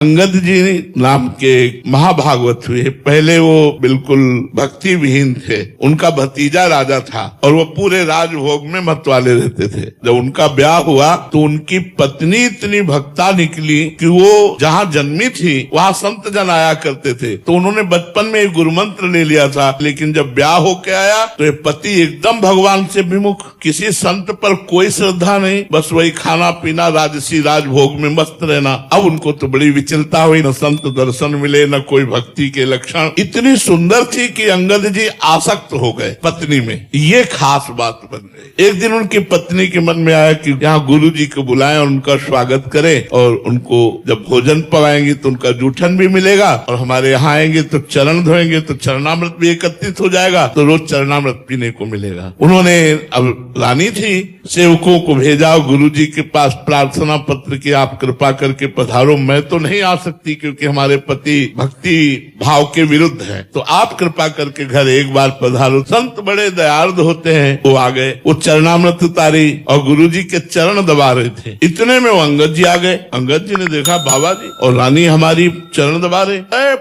अंगद जी नाम के महाभागवत हुए। पहले वो बिल्कुल भक्ति विहीन थे। उनका भतीजा राजा था और वो पूरे राजभोग में मतवाले रहते थे। जब उनका ब्याह हुआ तो उनकी पत्नी इतनी भक्ता निकली कि वो जहाँ जन्मी थी वहाँ संत जन आया करते थे। तो उन्होंने बचपन में गुरु मंत्र ले लिया था, लेकिन जब ब्याह होके आया तो ये पति एकदम भगवान से विमुख, किसी संत पर कोई श्रद्धा नहीं, बस वही खाना पीना राजसी राजभोग में मस्त रहना। अब उनको तो बड़ी विचलता हुई, न संत दर्शन मिले न कोई भक्ति के लक्षण। इतनी सुंदर थी कि अंगद जी आसक्त हो गए पत्नी में। ये खास बात बन गई। एक दिन उनकी पत्नी के मन में आया कि यहाँ गुरु जी को बुलाएं और उनका स्वागत करें, और उनको जब भोजन पवाएंगे तो उनका जूठन भी मिलेगा, और हमारे यहाँ आएंगे तो चरण धोएंगे तो चरणामृत भी एकत्रित हो जाएगा, तो रोज चरणामृत पीने को मिलेगा। उन्होंने, अब रानी थी, सेवकों को भेजा गुरु जी के पास प्रार्थना पत्र की, आप कृपा करके पधारो। मैं तो नहीं आ सकती क्योंकि हमारे पति भक्ति भाव के विरुद्ध है, तो आप कृपा करके घर एक बार पधारो। संत बड़े दयार्द होते हैं। वो आ गए, वो चरणामृत उतारी और गुरु जी के चरण दबा रहे थे। इतने में वो अंगद जी आ गए। अंगद जी ने देखा बाबा जी और रानी हमारी चरण दबा रहे।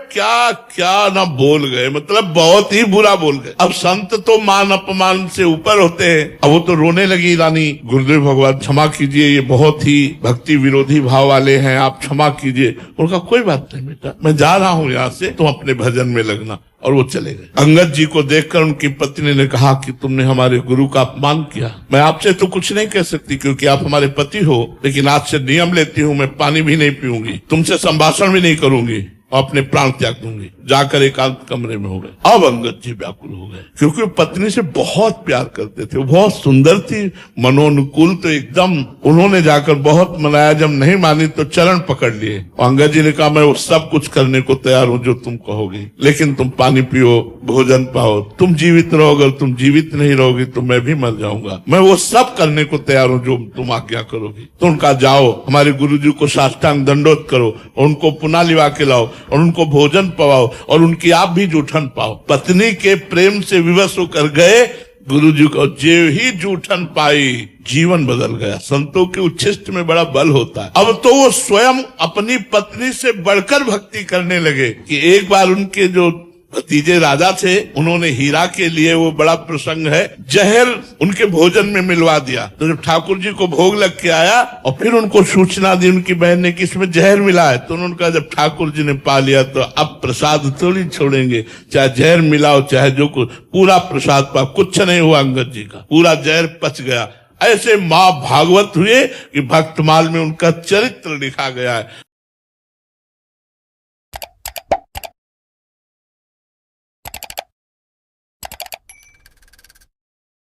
क्या क्या ना बोल गए, मतलब बहुत ही बुरा बोल गए। अब संत तो मान अपमान से ऊपर होते हैं। अब वो तो रोने लगी रानी, गुरुदेव भगवान क्षमा कीजिए, ये बहुत ही भक्ति विरोधी भाव वाले हैं, आप क्षमा कीजिए। उनका कोई बात नहीं बेटा, मैं जा रहा हूँ यहाँ से, तुम अपने भजन में लगना। और वो चले गए। अंगद जी को देखकर उनकी पत्नी ने कहा कि तुमने हमारे गुरु का अपमान किया। मैं आपसे तो कुछ नहीं कह सकती क्योंकि आप हमारे पति हो, लेकिन आज से नियम लेती हूँ, मैं पानी भी नहीं पीऊंगी, तुमसे संभाषण भी नहीं करूंगी और अपने प्राण त्याग दूंगी। जाकर एकांत कमरे में हो गए। अब अंगद जी व्याकुल हो गए क्योंकि वो पत्नी से बहुत प्यार करते थे, वो बहुत सुंदर थी, मनोनुकूल, तो एकदम उन्होंने जाकर बहुत मनाया। जब नहीं मानी तो चरण पकड़ लिए। अंगद जी ने कहा मैं वो सब कुछ करने को तैयार हूँ जो तुम कहोगी, लेकिन तुम पानी पियो, भोजन पाओ, तुम जीवित रहो। अगर तुम जीवित नहीं रहोगी तो मैं भी मर जाऊंगा। मैं वो सब करने को तैयार हूँ जो तुम आज्ञा करोगी। तो उनका जाओ, हमारे गुरु जी को साष्टांग दंडोत करो, उनको पुनः लिवा के लाओ और उनको भोजन पवाओ और उनकी आप भी जूठन पाओ। पत्नी के प्रेम से विवश होकर गए। गुरु जी को जे ही जूठन पाई, जीवन बदल गया। संतों के उच्छिष्ट में बड़ा बल होता है। अब तो वो स्वयं अपनी पत्नी से बढ़कर भक्ति करने लगे कि एक बार उनके जो भतीजे राजा थे, उन्होंने हीरा के लिए, वो बड़ा प्रसंग है, जहर उनके भोजन में मिलवा दिया। तो जब ठाकुर जी को भोग लग के आया और फिर उनको सूचना दी उनकी बहन ने कि इसमें जहर मिला है, तो उन्होंने कहा जब ठाकुर जी ने पा लिया तो अब प्रसाद थोड़ी छोड़ेंगे, चाहे जहर मिलाओ चाहे जो कुछ, पूरा प्रसाद पा। कुछ नहीं हुआ अंगद जी का, पूरा जहर पच गया। ऐसे माँ भागवत हुए कि भक्तमाल में उनका चरित्र लिखा गया है।